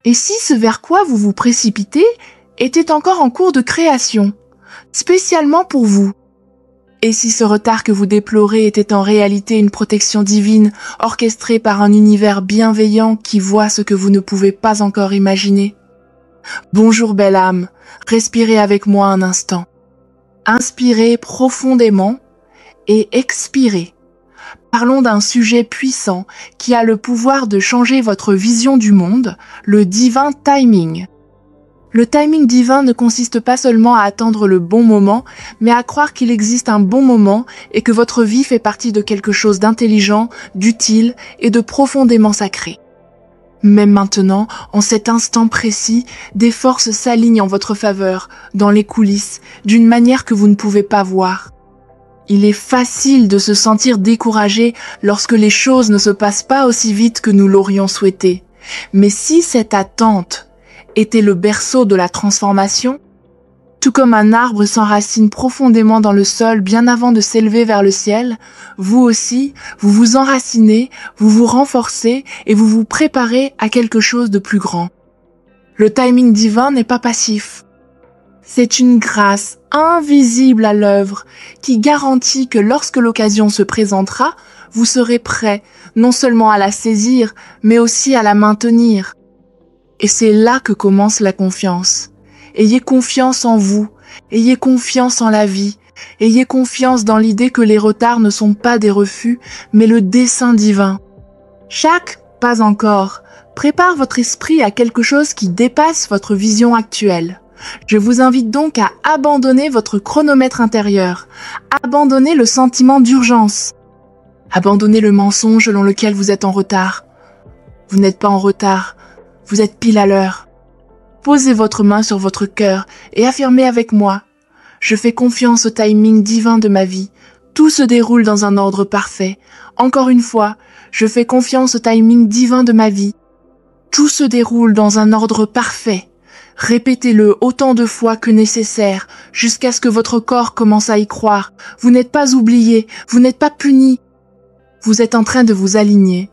Et si ce vers quoi vous vous précipitez était encore en cours de création, spécialement pour vous? Et si ce retard que vous déplorez était en réalité une protection divine orchestrée par un univers bienveillant qui voit ce que vous ne pouvez pas encore imaginer? Bonjour belle âme, respirez avec moi un instant. Inspirez profondément et expirez. Parlons d'un sujet puissant qui a le pouvoir de changer votre vision du monde, le divin timing. Le timing divin ne consiste pas seulement à attendre le bon moment, mais à croire qu'il existe un bon moment et que votre vie fait partie de quelque chose d'intelligent, d'utile et de profondément sacré. Même maintenant, en cet instant précis, des forces s'alignent en votre faveur, dans les coulisses, d'une manière que vous ne pouvez pas voir. Il est facile de se sentir découragé lorsque les choses ne se passent pas aussi vite que nous l'aurions souhaité. Mais si cette attente était le berceau de la transformation, tout comme un arbre s'enracine profondément dans le sol bien avant de s'élever vers le ciel, vous aussi, vous vous enracinez, vous vous renforcez et vous vous préparez à quelque chose de plus grand. Le timing divin n'est pas passif. C'est une grâce invisible à l'œuvre qui garantit que lorsque l'occasion se présentera, vous serez prêt non seulement à la saisir, mais aussi à la maintenir. Et c'est là que commence la confiance. Ayez confiance en vous, ayez confiance en la vie, ayez confiance dans l'idée que les retards ne sont pas des refus, mais le dessein divin. Chaque pas encore prépare votre esprit à quelque chose qui dépasse votre vision actuelle. Je vous invite donc à abandonner votre chronomètre intérieur, abandonner le sentiment d'urgence, abandonner le mensonge selon lequel vous êtes en retard. Vous n'êtes pas en retard, vous êtes pile à l'heure. Posez votre main sur votre cœur et affirmez avec moi. Je fais confiance au timing divin de ma vie. Tout se déroule dans un ordre parfait. Encore une fois, je fais confiance au timing divin de ma vie. Tout se déroule dans un ordre parfait. Répétez-le autant de fois que nécessaire, jusqu'à ce que votre corps commence à y croire. Vous n'êtes pas oublié, vous n'êtes pas puni. Vous êtes en train de vous aligner.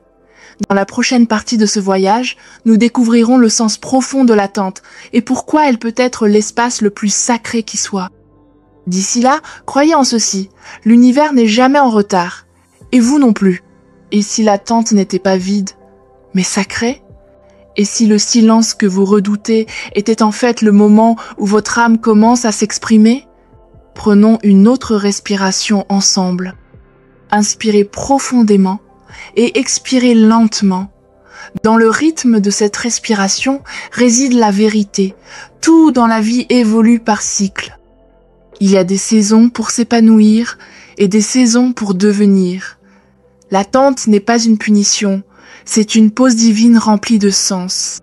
Dans la prochaine partie de ce voyage, nous découvrirons le sens profond de l'attente et pourquoi elle peut être l'espace le plus sacré qui soit. D'ici là, croyez en ceci, l'univers n'est jamais en retard, et vous non plus. Et si l'attente n'était pas vide, mais sacrée? Et si le silence que vous redoutez était en fait le moment où votre âme commence à s'exprimer? Prenons une autre respiration ensemble. Inspirez profondément et expirez lentement. Dans le rythme de cette respiration réside la vérité. Tout dans la vie évolue par cycle. Il y a des saisons pour s'épanouir et des saisons pour devenir. L'attente n'est pas une punition, c'est une pause divine remplie de sens.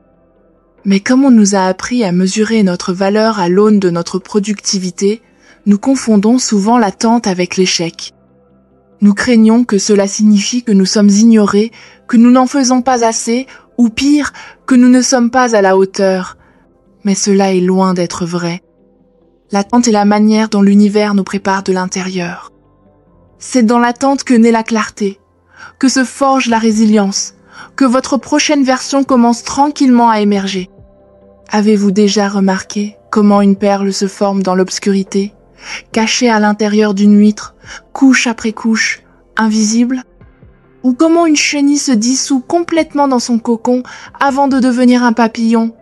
Mais comme on nous a appris à mesurer notre valeur à l'aune de notre productivité, nous confondons souvent l'attente avec l'échec. Nous craignons que cela signifie que nous sommes ignorés, que nous n'en faisons pas assez, ou pire, que nous ne sommes pas à la hauteur. Mais cela est loin d'être vrai. L'attente est la manière dont l'univers nous prépare de l'intérieur. C'est dans l'attente que naît la clarté, que se forge la résilience, que votre prochaine version commence tranquillement à émerger. Avez-vous déjà remarqué comment une perle se forme dans l'obscurité, cachée à l'intérieur d'une huître, couche après couche, invisible? Ou comment une chenille se dissout complètement dans son cocon avant de devenir un papillon?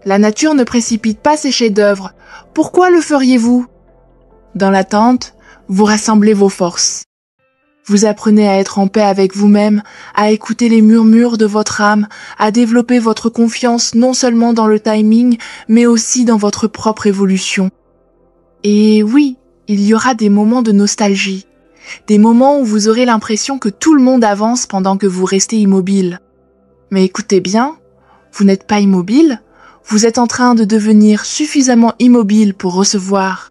La nature ne précipite pas ses chefs-d'œuvre. Pourquoi le feriez-vous? Dans l'attente, vous rassemblez vos forces. Vous apprenez à être en paix avec vous-même, à écouter les murmures de votre âme, à développer votre confiance non seulement dans le timing, mais aussi dans votre propre évolution. Et oui, il y aura des moments de nostalgie, des moments où vous aurez l'impression que tout le monde avance pendant que vous restez immobile. Mais écoutez bien, vous n'êtes pas immobile, vous êtes en train de devenir suffisamment immobile pour recevoir.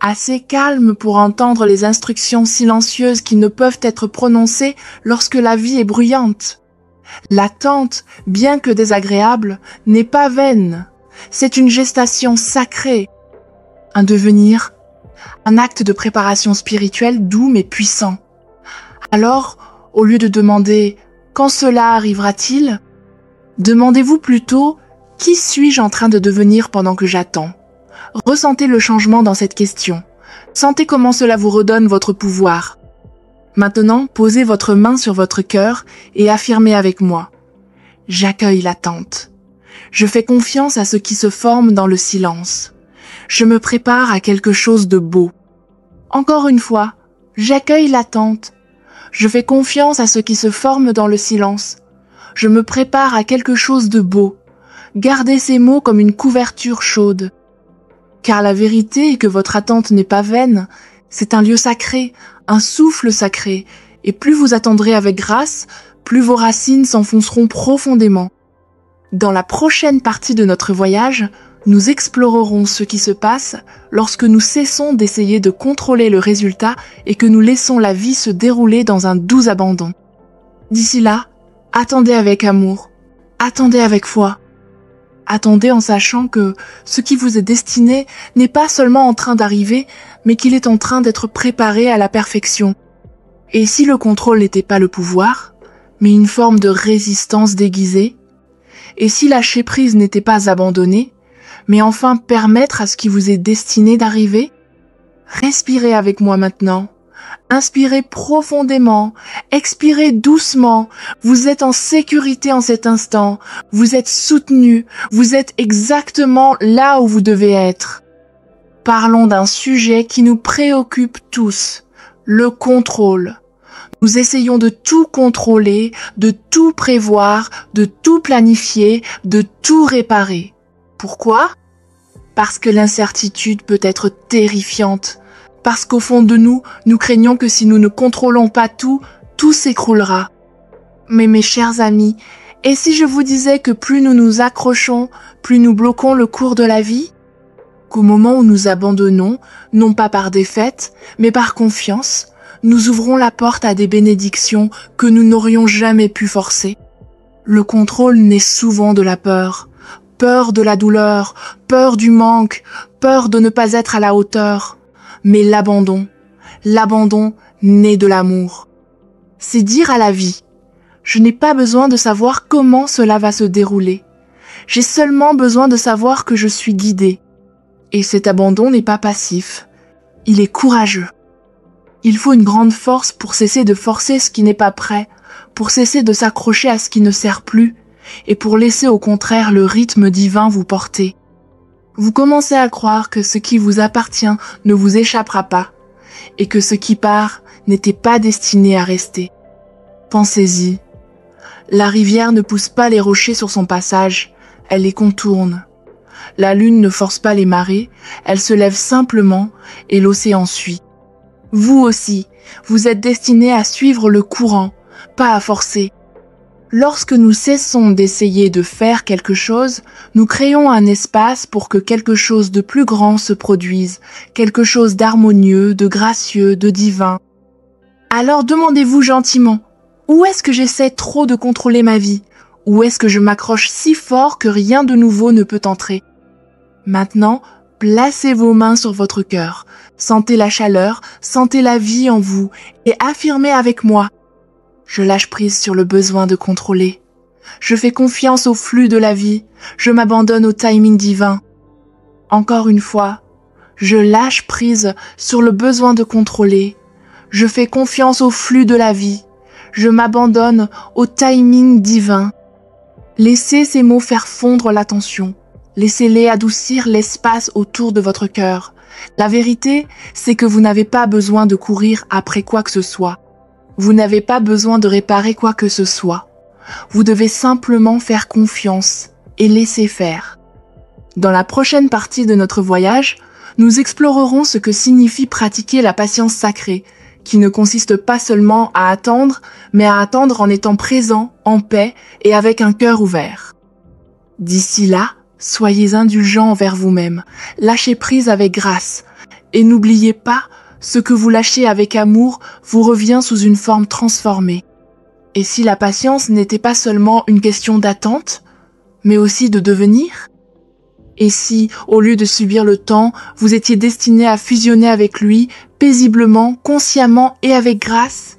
Assez calme pour entendre les instructions silencieuses qui ne peuvent être prononcées lorsque la vie est bruyante. L'attente, bien que désagréable, n'est pas vaine. C'est une gestation sacrée. Un devenir, un acte de préparation spirituelle doux mais puissant. Alors, au lieu de demander « quand cela arrivera-t-il ?», demandez-vous plutôt Qui suis-je en train de devenir pendant que j'attends? Ressentez le changement dans cette question. Sentez comment cela vous redonne votre pouvoir. Maintenant, posez votre main sur votre cœur et affirmez avec moi. J'accueille l'attente. Je fais confiance à ce qui se forme dans le silence. Je me prépare à quelque chose de beau. Encore une fois, j'accueille l'attente. Je fais confiance à ce qui se forme dans le silence. Je me prépare à quelque chose de beau. Gardez ces mots comme une couverture chaude. Car la vérité est que votre attente n'est pas vaine. C'est un lieu sacré, un souffle sacré. Et plus vous attendrez avec grâce, plus vos racines s'enfonceront profondément. Dans la prochaine partie de notre voyage, nous explorerons ce qui se passe lorsque nous cessons d'essayer de contrôler le résultat et que nous laissons la vie se dérouler dans un doux abandon. D'ici là, attendez avec amour, attendez avec foi. Attendez en sachant que ce qui vous est destiné n'est pas seulement en train d'arriver, mais qu'il est en train d'être préparé à la perfection. Et si le contrôle n'était pas le pouvoir, mais une forme de résistance déguisée? Et si lâcher prise n'était pas abandonner, mais enfin permettre à ce qui vous est destiné d'arriver? Respirez avec moi maintenant. Inspirez profondément, expirez doucement. Vous êtes en sécurité en cet instant. Vous êtes soutenu. Vous êtes exactement là où vous devez être. Parlons d'un sujet qui nous préoccupe tous, le contrôle. Nous essayons de tout contrôler, de tout prévoir, de tout planifier, de tout réparer. Pourquoi? Parce que l'incertitude peut être terrifiante. Parce qu'au fond de nous, nous craignons que si nous ne contrôlons pas tout, tout s'écroulera. Mais mes chers amis, et si je vous disais que plus nous nous accrochons, plus nous bloquons le cours de la vie? Qu'au moment où nous abandonnons, non pas par défaite, mais par confiance, nous ouvrons la porte à des bénédictions que nous n'aurions jamais pu forcer. Le contrôle naît souvent de la peur. Peur de la douleur, peur du manque, peur de ne pas être à la hauteur. Mais l'abandon naît de l'amour. C'est dire à la vie, je n'ai pas besoin de savoir comment cela va se dérouler. J'ai seulement besoin de savoir que je suis guidée. Et cet abandon n'est pas passif, il est courageux. Il faut une grande force pour cesser de forcer ce qui n'est pas prêt, pour cesser de s'accrocher à ce qui ne sert plus, et pour laisser au contraire le rythme divin vous porter. Vous commencez à croire que ce qui vous appartient ne vous échappera pas, et que ce qui part n'était pas destiné à rester. Pensez-y. La rivière ne pousse pas les rochers sur son passage, elle les contourne. La lune ne force pas les marées, elle se lève simplement et l'océan suit. Vous aussi, vous êtes destiné à suivre le courant, pas à forcer. Lorsque nous cessons d'essayer de faire quelque chose, nous créons un espace pour que quelque chose de plus grand se produise, quelque chose d'harmonieux, de gracieux, de divin. Alors demandez-vous gentiment, où est-ce que j'essaie trop de contrôler ma vie? Où est-ce que je m'accroche si fort que rien de nouveau ne peut entrer? Maintenant, placez vos mains sur votre cœur, sentez la chaleur, sentez la vie en vous et affirmez avec moi. Je lâche prise sur le besoin de contrôler. Je fais confiance au flux de la vie. Je m'abandonne au timing divin. Encore une fois, je lâche prise sur le besoin de contrôler. Je fais confiance au flux de la vie. Je m'abandonne au timing divin. Laissez ces mots faire fondre l'attention. Laissez-les adoucir l'espace autour de votre cœur. La vérité, c'est que vous n'avez pas besoin de courir après quoi que ce soit. Vous n'avez pas besoin de réparer quoi que ce soit. Vous devez simplement faire confiance et laisser faire. Dans la prochaine partie de notre voyage, nous explorerons ce que signifie pratiquer la patience sacrée, qui ne consiste pas seulement à attendre, mais à attendre en étant présent, en paix et avec un cœur ouvert. D'ici là, soyez indulgents envers vous-même, lâchez prise avec grâce, et n'oubliez pas, ce que vous lâchez avec amour vous revient sous une forme transformée. Et si la patience n'était pas seulement une question d'attente, mais aussi de devenir? Et si, au lieu de subir le temps, vous étiez destiné à fusionner avec lui, paisiblement, consciemment et avec grâce?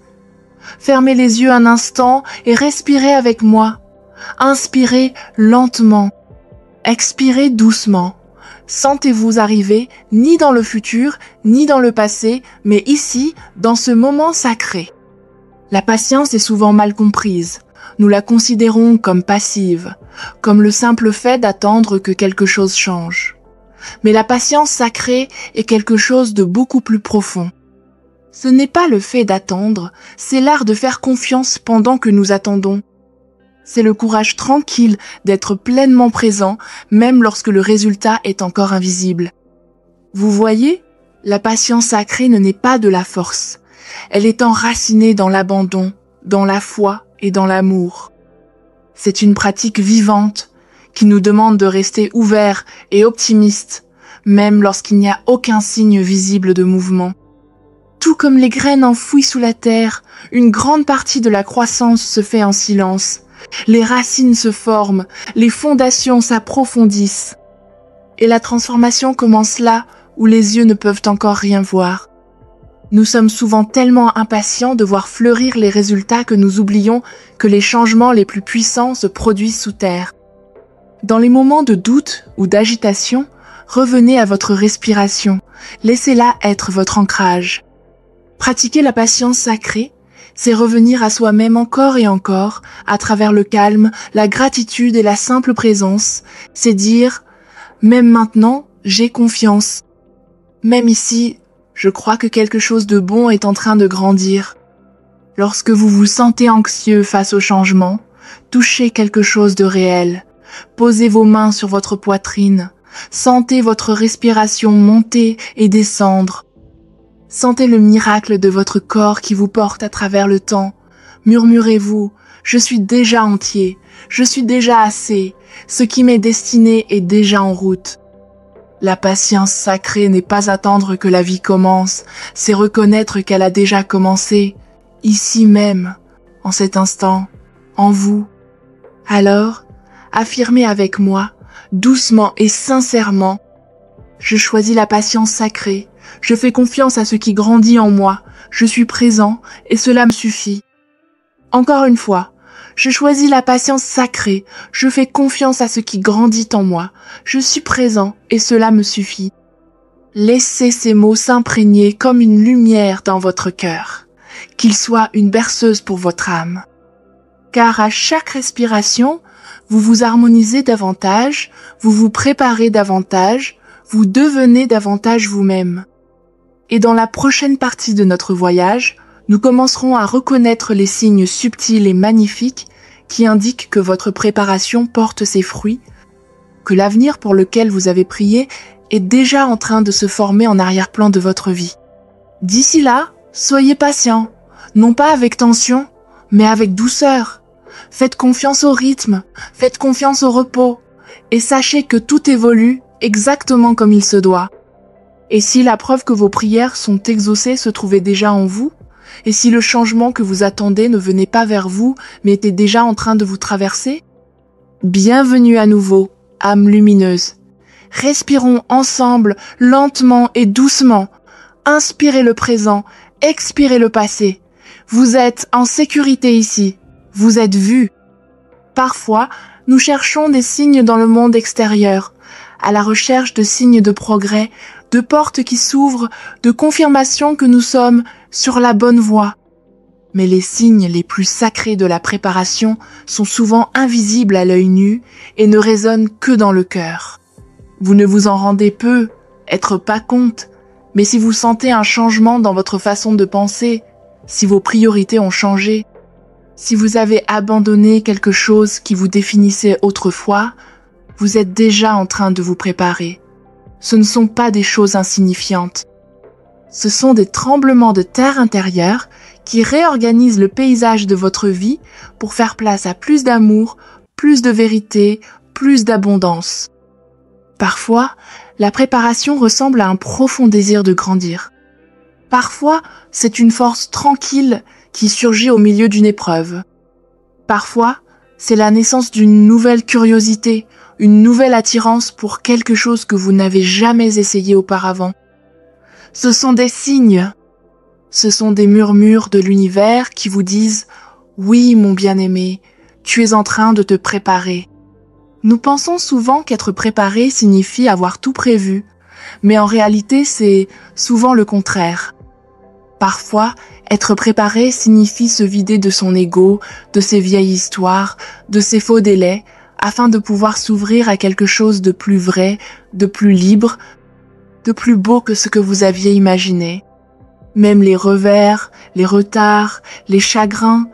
Fermez les yeux un instant et respirez avec moi. Inspirez lentement. Expirez doucement. Sentez-vous arriver ni dans le futur, ni dans le passé, mais ici, dans ce moment sacré. La patience est souvent mal comprise. Nous la considérons comme passive, comme le simple fait d'attendre que quelque chose change. Mais la patience sacrée est quelque chose de beaucoup plus profond. Ce n'est pas le fait d'attendre, c'est l'art de faire confiance pendant que nous attendons. C'est le courage tranquille d'être pleinement présent, même lorsque le résultat est encore invisible. Vous voyez, la patience sacrée ne naît pas de la force. Elle est enracinée dans l'abandon, dans la foi et dans l'amour. C'est une pratique vivante qui nous demande de rester ouverts et optimistes, même lorsqu'il n'y a aucun signe visible de mouvement. Tout comme les graines enfouies sous la terre, une grande partie de la croissance se fait en silence. Les racines se forment, les fondations s'approfondissent. Et la transformation commence là où les yeux ne peuvent encore rien voir. Nous sommes souvent tellement impatients de voir fleurir les résultats que nous oublions que les changements les plus puissants se produisent sous terre. Dans les moments de doute ou d'agitation, revenez à votre respiration. Laissez-la être votre ancrage. Pratiquer la patience sacrée, c'est revenir à soi-même encore et encore, à travers le calme, la gratitude et la simple présence. C'est dire, même maintenant, j'ai confiance. Même ici, je crois que quelque chose de bon est en train de grandir. Lorsque vous vous sentez anxieux face au changement, touchez quelque chose de réel. Posez vos mains sur votre poitrine. Sentez votre respiration monter et descendre. Sentez le miracle de votre corps qui vous porte à travers le temps. Murmurez-vous, je suis déjà entier, je suis déjà assez, ce qui m'est destiné est déjà en route. La patience sacrée n'est pas attendre que la vie commence, c'est reconnaître qu'elle a déjà commencé, ici même, en cet instant, en vous. Alors, affirmez avec moi, doucement et sincèrement, je choisis la patience sacrée. Je fais confiance à ce qui grandit en moi. Je suis présent et cela me suffit. Encore une fois, je choisis la patience sacrée. Je fais confiance à ce qui grandit en moi. Je suis présent et cela me suffit. Laissez ces mots s'imprégner comme une lumière dans votre cœur. Qu'ils soient une berceuse pour votre âme. Car à chaque respiration, vous vous harmonisez davantage, vous vous préparez davantage, vous devenez davantage vous-même. Et dans la prochaine partie de notre voyage, nous commencerons à reconnaître les signes subtils et magnifiques qui indiquent que votre préparation porte ses fruits, que l'avenir pour lequel vous avez prié est déjà en train de se former en arrière-plan de votre vie. D'ici là, soyez patient, non pas avec tension, mais avec douceur. Faites confiance au rythme, faites confiance au repos, et sachez que tout évolue exactement comme il se doit. Et si la preuve que vos prières sont exaucées se trouvait déjà en vous, et si le changement que vous attendez ne venait pas vers vous, mais était déjà en train de vous traverser, bienvenue à nouveau, âme lumineuse. Respirons ensemble, lentement et doucement. Inspirez le présent, expirez le passé. Vous êtes en sécurité ici. Vous êtes vus. Parfois, nous cherchons des signes dans le monde extérieur, à la recherche de signes de progrès, de portes qui s'ouvrent, de confirmation que nous sommes sur la bonne voie. Mais les signes les plus sacrés de la préparation sont souvent invisibles à l'œil nu et ne résonnent que dans le cœur. Vous ne vous en rendez peu, être pas compte, mais si vous sentez un changement dans votre façon de penser, si vos priorités ont changé, si vous avez abandonné quelque chose qui vous définissait autrefois, vous êtes déjà en train de vous préparer. Ce ne sont pas des choses insignifiantes. Ce sont des tremblements de terre intérieure qui réorganisent le paysage de votre vie pour faire place à plus d'amour, plus de vérité, plus d'abondance. Parfois, la préparation ressemble à un profond désir de grandir. Parfois, c'est une force tranquille qui surgit au milieu d'une épreuve. Parfois, c'est la naissance d'une nouvelle curiosité, une nouvelle attirance pour quelque chose que vous n'avez jamais essayé auparavant. Ce sont des signes. Ce sont des murmures de l'univers qui vous disent « Oui, mon bien-aimé, tu es en train de te préparer. Nous pensons souvent qu'être préparé signifie avoir tout prévu, mais en réalité c'est souvent le contraire. Parfois, être préparé signifie se vider de son ego, de ses vieilles histoires, de ses faux délais, afin de pouvoir s'ouvrir à quelque chose de plus vrai, de plus libre, de plus beau que ce que vous aviez imaginé. Même les revers, les retards, les chagrins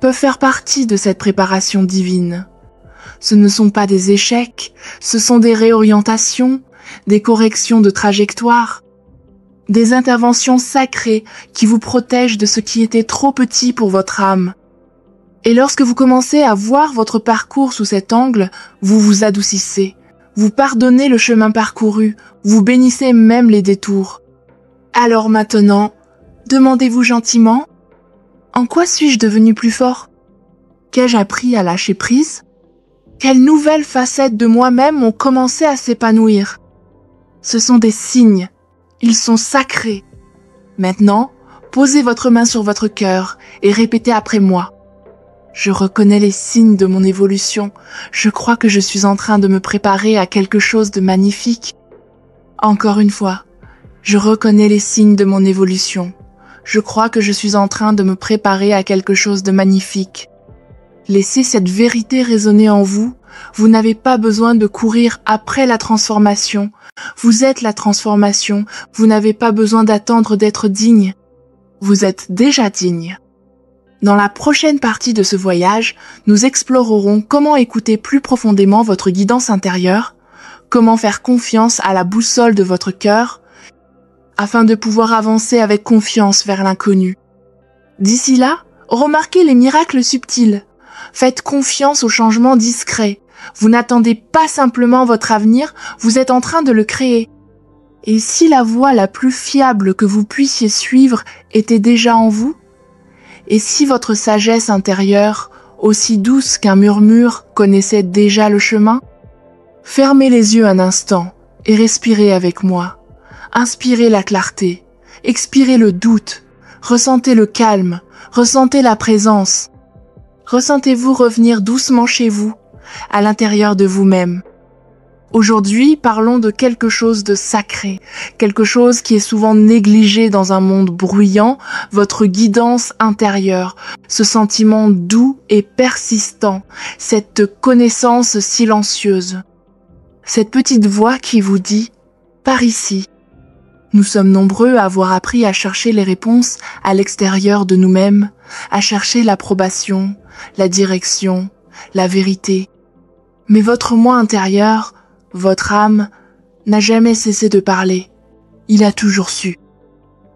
peuvent faire partie de cette préparation divine. Ce ne sont pas des échecs, ce sont des réorientations, des corrections de trajectoire, des interventions sacrées qui vous protègent de ce qui était trop petit pour votre âme. Et lorsque vous commencez à voir votre parcours sous cet angle, vous vous adoucissez, vous pardonnez le chemin parcouru, vous bénissez même les détours. Alors maintenant, demandez-vous gentiment, en quoi suis-je devenu plus fort? Qu'ai-je appris à lâcher prise? Quelles nouvelles facettes de moi-même ont commencé à s'épanouir? Ce sont des signes, ils sont sacrés. Maintenant, posez votre main sur votre cœur et répétez après moi. Je reconnais les signes de mon évolution, je crois que je suis en train de me préparer à quelque chose de magnifique. Encore une fois, je reconnais les signes de mon évolution, je crois que je suis en train de me préparer à quelque chose de magnifique. Laissez cette vérité résonner en vous. Vous n'avez pas besoin de courir après la transformation. Vous êtes la transformation. Vous n'avez pas besoin d'attendre d'être digne. Vous êtes déjà digne. Dans la prochaine partie de ce voyage, nous explorerons comment écouter plus profondément votre guidance intérieure, comment faire confiance à la boussole de votre cœur, afin de pouvoir avancer avec confiance vers l'inconnu. D'ici là, remarquez les miracles subtils. Faites confiance aux changements discrets. Vous n'attendez pas simplement votre avenir, vous êtes en train de le créer. Et si la voie la plus fiable que vous puissiez suivre était déjà en vous? Et si votre sagesse intérieure, aussi douce qu'un murmure, connaissait déjà le chemin? Fermez les yeux un instant et respirez avec moi. Inspirez la clarté, expirez le doute, ressentez le calme, ressentez la présence. Ressentez-vous revenir doucement chez vous, à l'intérieur de vous-même. Aujourd'hui, parlons de quelque chose de sacré, quelque chose qui est souvent négligé dans un monde bruyant, votre guidance intérieure, ce sentiment doux et persistant, cette connaissance silencieuse. Cette petite voix qui vous dit « par ici ». Nous sommes nombreux à avoir appris à chercher les réponses à l'extérieur de nous-mêmes, à chercher l'approbation, la direction, la vérité. Mais votre moi intérieur, votre âme, n'a jamais cessé de parler. Il a toujours su.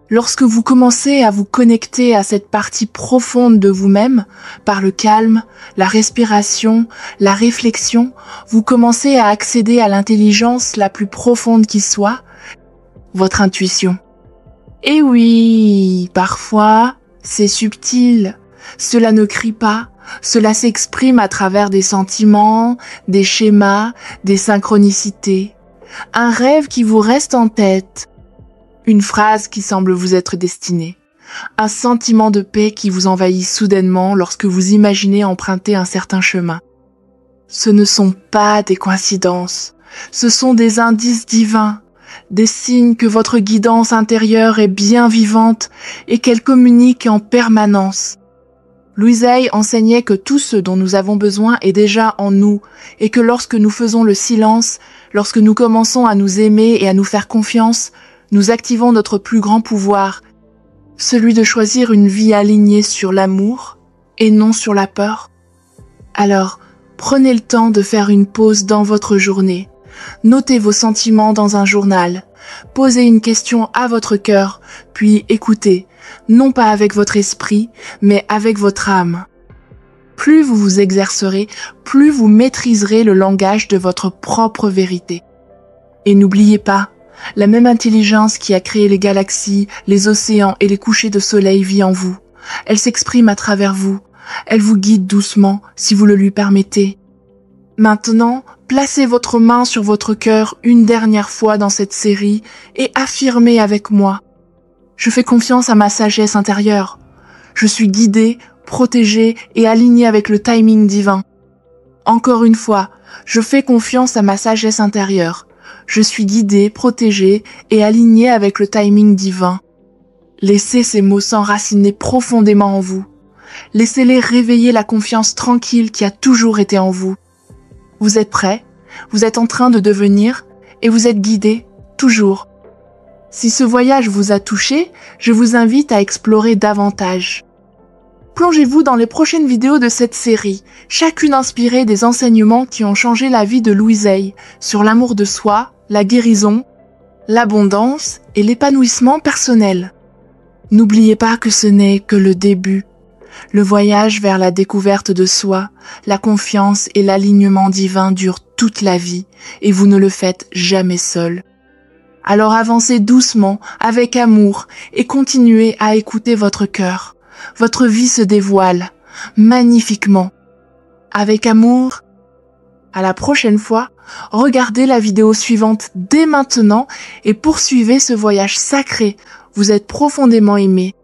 Lorsque vous commencez à vous connecter à cette partie profonde de vous-même, par le calme, la respiration, la réflexion, vous commencez à accéder à l'intelligence la plus profonde qui soit, votre intuition. Et oui, parfois, c'est subtil. Cela ne crie pas, cela s'exprime à travers des sentiments, des schémas, des synchronicités. Un rêve qui vous reste en tête. Une phrase qui semble vous être destinée. Un sentiment de paix qui vous envahit soudainement lorsque vous imaginez emprunter un certain chemin. Ce ne sont pas des coïncidences, ce sont des indices divins. Des signes que votre guidance intérieure est bien vivante et qu'elle communique en permanence. Louise Hay enseignait que tout ce dont nous avons besoin est déjà en nous et que lorsque nous faisons le silence, lorsque nous commençons à nous aimer et à nous faire confiance, nous activons notre plus grand pouvoir, celui de choisir une vie alignée sur l'amour et non sur la peur. Alors, prenez le temps de faire une pause dans votre journée. Notez vos sentiments dans un journal, posez une question à votre cœur, puis écoutez, non pas avec votre esprit, mais avec votre âme. Plus vous vous exercerez, plus vous maîtriserez le langage de votre propre vérité. Et n'oubliez pas, la même intelligence qui a créé les galaxies, les océans et les couchers de soleil vit en vous. Elle s'exprime à travers vous, elle vous guide doucement si vous le lui permettez. Maintenant, placez votre main sur votre cœur une dernière fois dans cette série et affirmez avec moi. Je fais confiance à ma sagesse intérieure. Je suis guidée, protégée et alignée avec le timing divin. Encore une fois, je fais confiance à ma sagesse intérieure. Je suis guidée, protégée et alignée avec le timing divin. Laissez ces mots s'enraciner profondément en vous. Laissez-les réveiller la confiance tranquille qui a toujours été en vous. Vous êtes prêt, vous êtes en train de devenir et vous êtes guidé, toujours. Si ce voyage vous a touché, je vous invite à explorer davantage. Plongez-vous dans les prochaines vidéos de cette série, chacune inspirée des enseignements qui ont changé la vie de Louise Hay sur l'amour de soi, la guérison, l'abondance et l'épanouissement personnel. N'oubliez pas que ce n'est que le début. Le voyage vers la découverte de soi, la confiance et l'alignement divin durent toute la vie et vous ne le faites jamais seul. Alors avancez doucement, avec amour et continuez à écouter votre cœur. Votre vie se dévoile magnifiquement. Avec amour. À la prochaine fois, regardez la vidéo suivante dès maintenant et poursuivez ce voyage sacré. Vous êtes profondément aimé.